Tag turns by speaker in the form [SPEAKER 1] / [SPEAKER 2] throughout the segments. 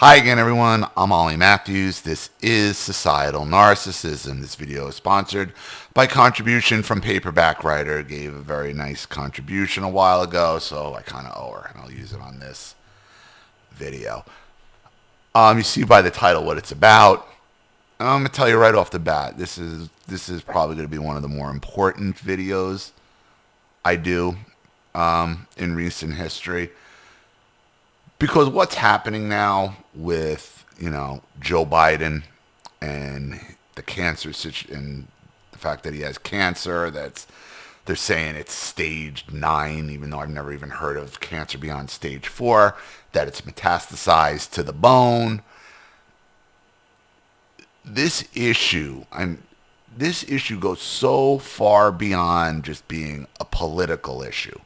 [SPEAKER 1] Hi again, everyone. I'm olliemathews. This is Societal Narcissism. This video is sponsored by contribution from Paperback Writer. Gave a very nice contribution a while ago, so I kind of owe her, and I'll use it on this video. You see by the title what it's about. I'm going to tell you right off the bat, this is probably going to be one of the more important videos I do in recent history. Because what's happening now with, Joe Biden and the cancer situation, and the fact that he has cancer, they're saying it's stage 9, even though I've never even heard of cancer beyond stage 4, that it's metastasized to the bone. This issue goes so far beyond just being a political issue.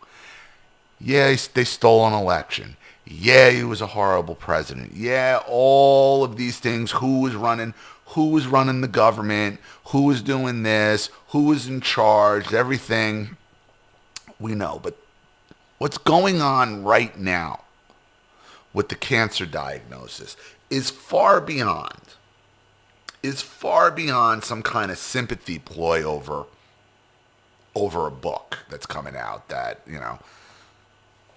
[SPEAKER 1] Yeah, they stole an election. Yeah, he was a horrible president. Yeah, all of these things. Who was running the government? Who was doing this? Who was in charge? Everything we know. But what's going on right now with the cancer diagnosis is far beyond some kind of sympathy ploy over a book that's coming out that,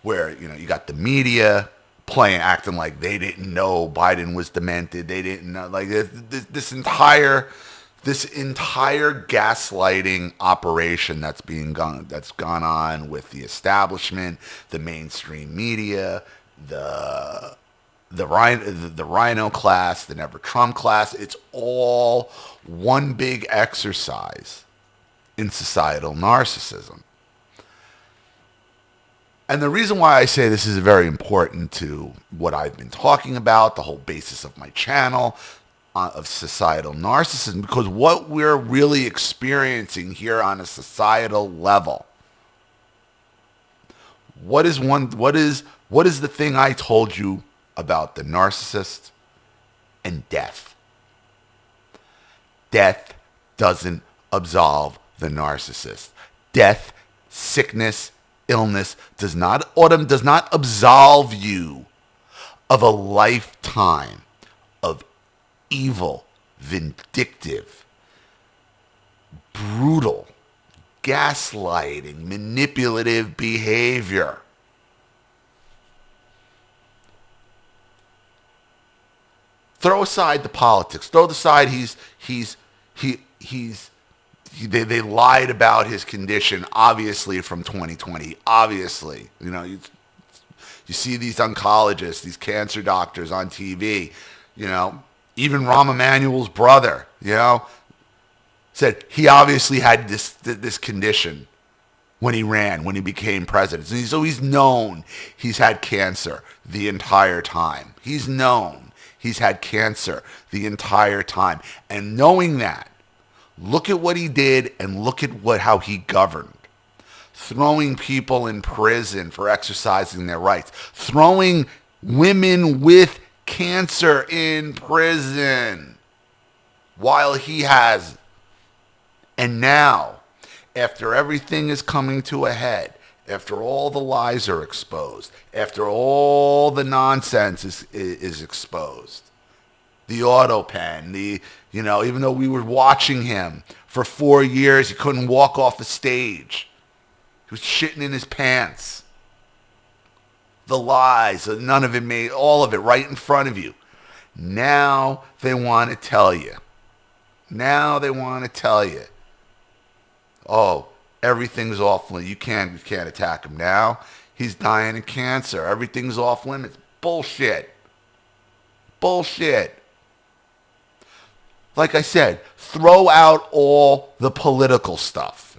[SPEAKER 1] where, you got the media acting like they didn't know Biden was demented. They didn't know, like this entire gaslighting operation that's gone on with the establishment, the mainstream media, the Rhino class, the Never Trump class. It's all one big exercise in societal narcissism. And the reason why I say this is very important to what I've been talking about, the whole basis of my channel, of societal narcissism, because what we're really experiencing here on a societal level, what is the thing I told you about the narcissist and death? Death doesn't absolve the narcissist. Death, sickness, illness does not absolve you of a lifetime of evil, vindictive, brutal, gaslighting, manipulative behavior. Throw aside the politics. Throw aside They lied about his condition, obviously, from 2020. Obviously, you see these oncologists, these cancer doctors on TV, even Rahm Emanuel's brother, said he obviously had this condition when he became president. So he's known he's had cancer the entire time. He's known he's had cancer the entire time. And knowing that, look at what he did and look at how he governed. Throwing people in prison for exercising their rights. Throwing women with cancer in prison while he has. And now, after everything is coming to a head, after all the lies are exposed, after all the nonsense is exposed, the auto pen, even though we were watching him for 4 years, he couldn't walk off the stage. He was shitting in his pants. The lies, none of it made, all of it right in front of you. Now they want to tell you. Oh, everything's off limits. You can't attack him now. He's dying of cancer. Everything's off limits. Bullshit. Like I said, throw out all the political stuff.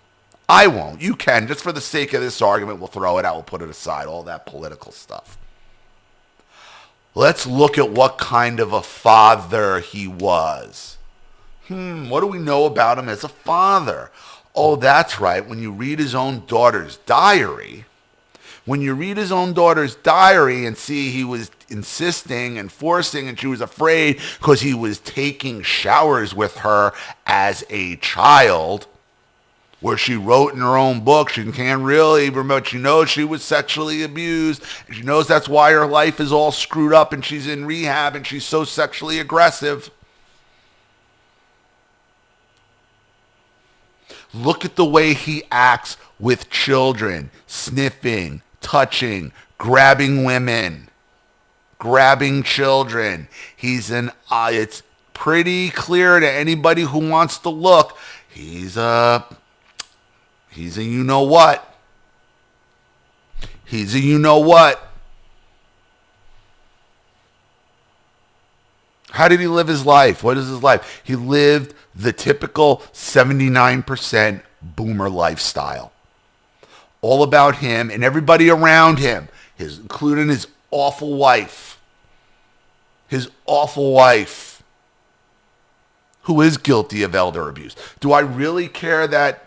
[SPEAKER 1] I won't. You can. Just for the sake of this argument, we'll throw it out. We'll put it aside, all that political stuff. Let's look at what kind of a father he was. What do we know about him as a father? Oh, that's right. When you read his own daughter's diary, and see he was insisting and forcing, and she was afraid because he was taking showers with her as a child, where she wrote in her own book she can't really remember. She knows she was sexually abused. And she knows that's why her life is all screwed up and she's in rehab and she's so sexually aggressive. Look at the way he acts with children, sniffing, touching, grabbing women, grabbing children. It's pretty clear to anybody who wants to look. He's a you know what. He's a you know what. How did he live his life? What is his life? He lived the typical 79% boomer lifestyle. All about him and everybody around him, including his awful wife. His awful wife, who is guilty of elder abuse. Do I really care that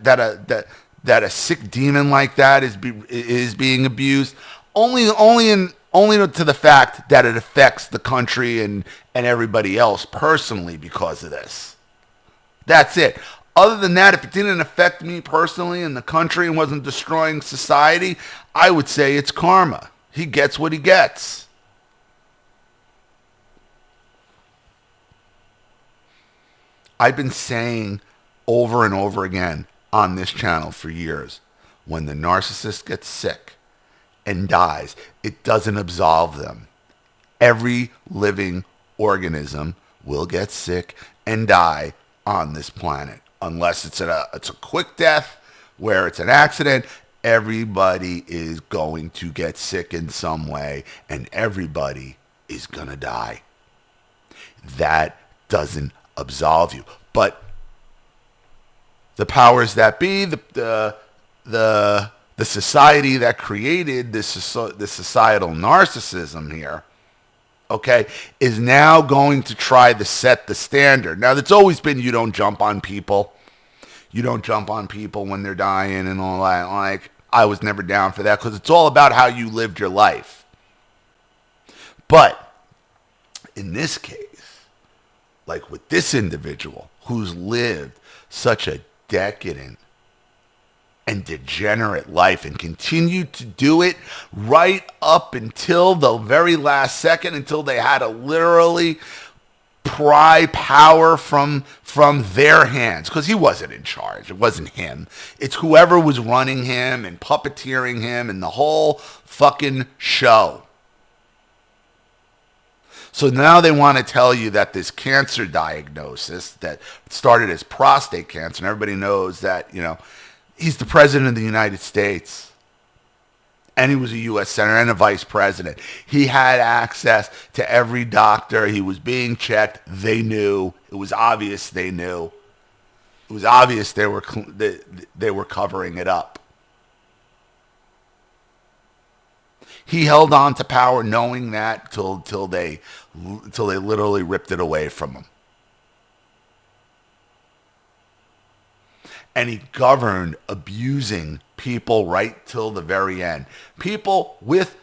[SPEAKER 1] a sick demon like that is being abused? Only to the fact that it affects the country and everybody else personally because of this. That's it. Other than that, if it didn't affect me personally and the country and wasn't destroying society, I would say it's karma. He gets what he gets. I've been saying over and over again on this channel for years, when the narcissist gets sick and dies, it doesn't absolve them. Every living organism will get sick and die on this planet, unless it's a quick death where it's an accident. Everybody is going to get sick in some way, and everybody is going to die. That doesn't absolve you. But the powers that be, the society that created this societal narcissism here, okay, is now going to try to set the standard. Now, it's always been you don't jump on people. You don't jump on people when they're dying and all that. Like, I was never down for that because it's all about how you lived your life. But in this case, like with this individual who's lived such a decadent and degenerate life and continued to do it right up until the very last second, until they had to literally pry power from their hands, because he wasn't in charge. It wasn't him. It's whoever was running him and puppeteering him and the whole fucking show. So now they want to tell you that this cancer diagnosis that started as prostate cancer, and everybody knows that, he's the president of the United States, and he was a U.S. senator and a vice president. He had access to every doctor. He was being checked. They knew. It was obvious they knew. It was obvious they were covering it up. He held on to power knowing that till they literally ripped it away from him. And he governed abusing people right till the very end. People with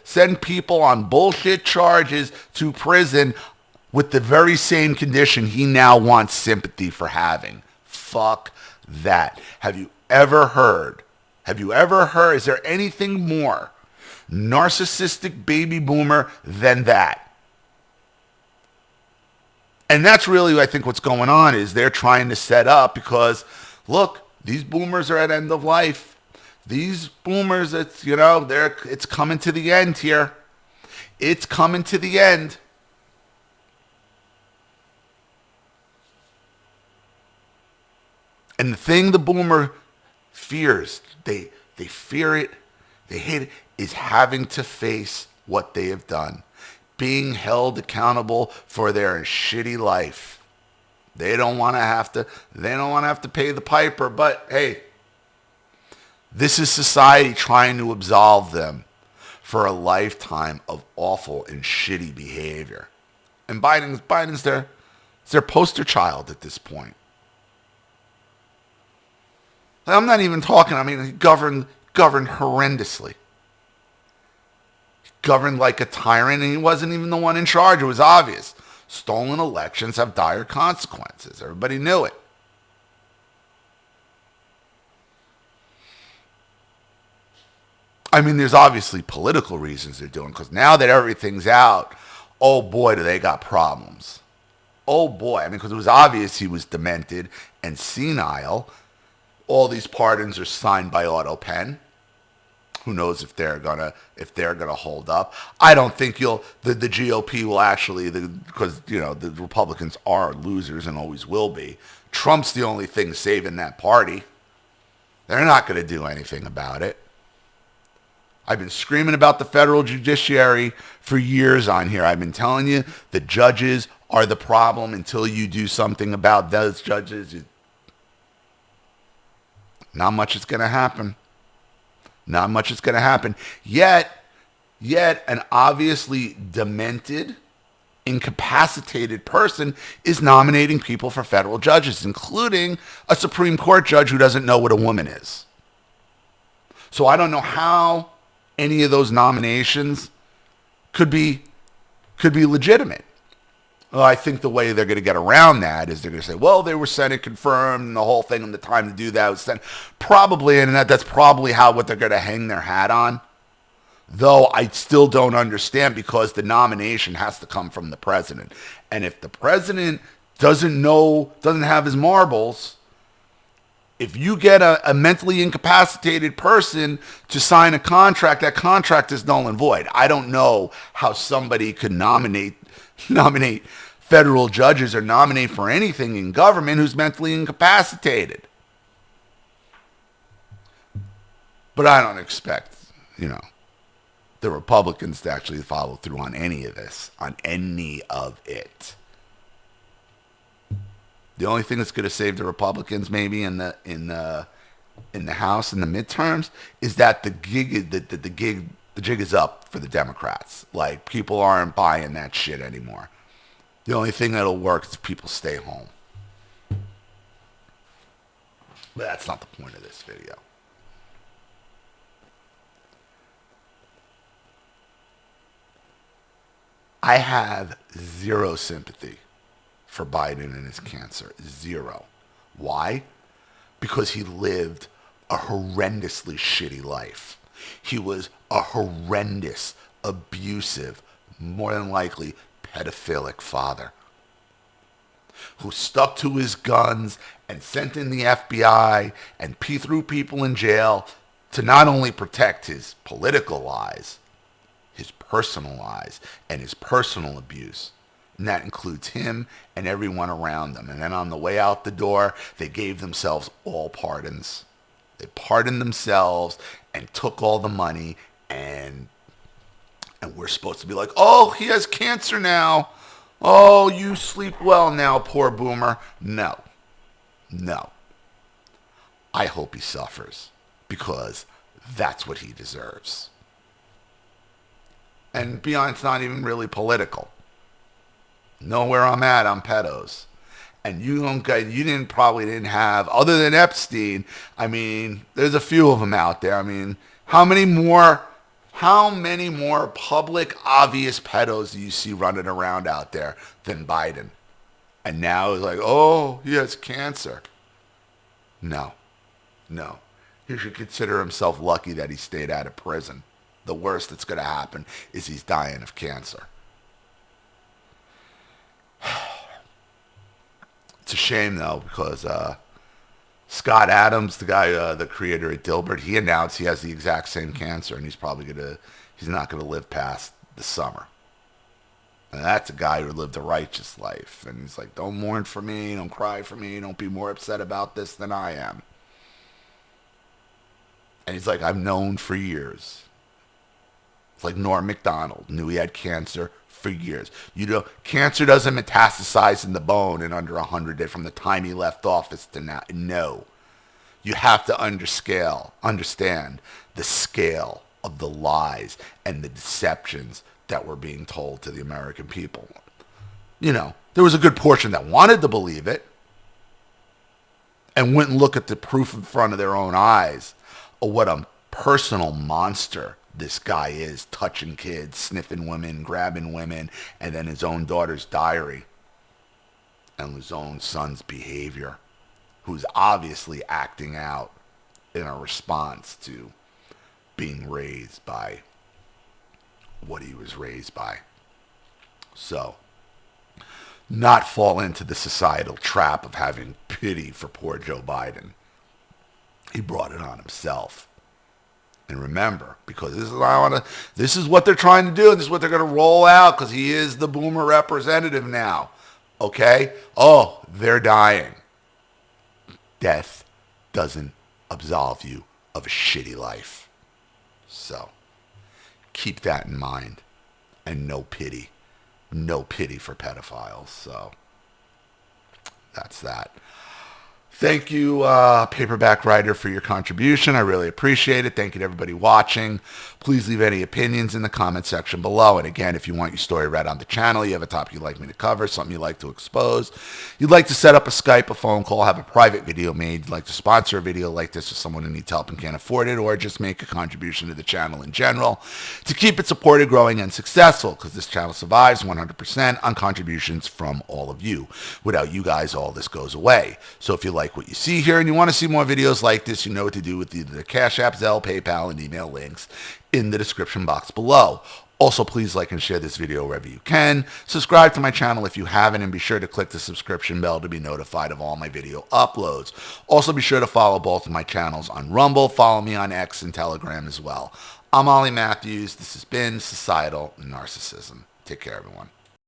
[SPEAKER 1] send people on bullshit charges to prison with the very same condition he now wants sympathy for having. Fuck that. Have you ever heard? Is there anything more narcissistic baby boomer than that? And that's really, I think, what's going on is they're trying to set up because, look, these boomers are at end of life. These boomers, it's coming to the end here. It's coming to the end. And the thing the boomer fears, they fear it, they hate it, is having to face what they have done. Being held accountable for their shitty life. They don't want to have to pay the piper, but hey, this is society trying to absolve them for a lifetime of awful and shitty behavior. And Biden's their poster child at this point. I'm not even talking, he governed horrendously. Governed like a tyrant, and he wasn't even the one in charge. It was obvious. Stolen elections have dire consequences. Everybody knew it. I mean, there's obviously political reasons they're doing, because now that everything's out, oh boy, do they got problems. Oh boy, I mean, because it was obvious he was demented and senile. All these pardons are signed by auto pen. Who knows if they're gonna hold up? I don't think the GOP will actually, because the Republicans are losers and always will be. Trump's the only thing saving that party. They're not going to do anything about it. I've been screaming about the federal judiciary for years on here. I've been telling you the judges are the problem. Until you do something about those judges, not much is going to happen. Not much is going to happen. Yet an obviously demented, incapacitated person is nominating people for federal judges, including a Supreme Court judge who doesn't know what a woman is. So I don't know how any of those nominations could be legitimate. Well, I think the way they're going to get around that is they're going to say, well, they were Senate confirmed and the whole thing, and the time to do that was Senate. Probably, and that's probably what they're going to hang their hat on. Though I still don't understand, because the nomination has to come from the president. And if the president doesn't have his marbles, if you get a mentally incapacitated person to sign a contract, that contract is null and void. I don't know how somebody could nominate federal judges or nominate for anything in government who's mentally incapacitated. But I don't expect, the Republicans to actually follow through on any of this, on any of it. The only thing that's going to save the Republicans, maybe in the House in the midterms, is that the jig is up for the Democrats. Like, people aren't buying that shit anymore. The only thing that'll work is if people stay home. But that's not the point of this video. I have zero sympathy for Biden and his cancer. Zero. Why? Because he lived a horrendously shitty life. He was a horrendous, abusive, more than likely pedophilic father who stuck to his guns and sent in the FBI and threw people in jail to not only protect his political lies, his personal lies, and his personal abuse. And that includes him and everyone around them. And then on the way out the door, they gave themselves all pardons. They pardoned themselves and took all the money, and we're supposed to be like, oh, he has cancer now. Oh, you sleep well now, poor boomer. No. I hope he suffers, because that's what he deserves. And beyond, it's not even really political. Know where I'm at on pedos. And you probably didn't have, other than Epstein, I mean, there's a few of them out there. I mean, how many more public, obvious pedos do you see running around out there than Biden? And now it's like, oh, he has cancer. No. He should consider himself lucky that he stayed out of prison. The worst that's going to happen is he's dying of cancer. It's a shame, though, because Scott Adams, the guy, the creator at Dilbert, he announced he has the exact same cancer, and he's not going to live past the summer. And that's a guy who lived a righteous life. And he's like, don't mourn for me, don't cry for me, don't be more upset about this than I am. And he's like, I've known for years. It's like Norm Macdonald knew he had cancer for years. Cancer doesn't metastasize in the bone in under 100 days from the time he left office to now. No. You have to understand the scale of the lies and the deceptions that were being told to the American people. There was a good portion that wanted to believe it and wouldn't look at the proof in front of their own eyes of what a personal monster this guy is, touching kids, sniffing women, grabbing women, and then his own daughter's diary and his own son's behavior, who's obviously acting out in a response to being raised by what he was raised by. So, not fall into the societal trap of having pity for poor Joe Biden. He brought it on himself. And remember, because this is what they're trying to do, and this is what they're going to roll out, because he is the boomer representative now. Okay? Oh, they're dying. Death doesn't absolve you of a shitty life. So, keep that in mind. And no pity. No pity for pedophiles. So, that's that. Thank you, Paperback Writer, for your contribution. I really appreciate it. Thank you to everybody watching. Please leave any opinions in the comment section below. And again, if you want your story read on the channel, you have a topic you'd like me to cover, something you'd like to expose, you'd like to set up a Skype, a phone call, have a private video made, you'd like to sponsor a video like this for someone who needs help and can't afford it, or just make a contribution to the channel in general to keep it supported, growing, and successful, because this channel survives 100% on contributions from all of you. Without you guys, all this goes away. So if you like what you see here and you want to see more videos like this, you know what to do with the Cash App, Zelle, PayPal, and email links in the description box below. Also, please like and share this video wherever you can. Subscribe to my channel if you haven't, and be sure to click the subscription bell to be notified of all my video uploads. Also, be sure to follow both of my channels on Rumble. Follow me on X and Telegram as well. I'm Ollie Matthews. This has been Societal Narcissism. Take care, everyone.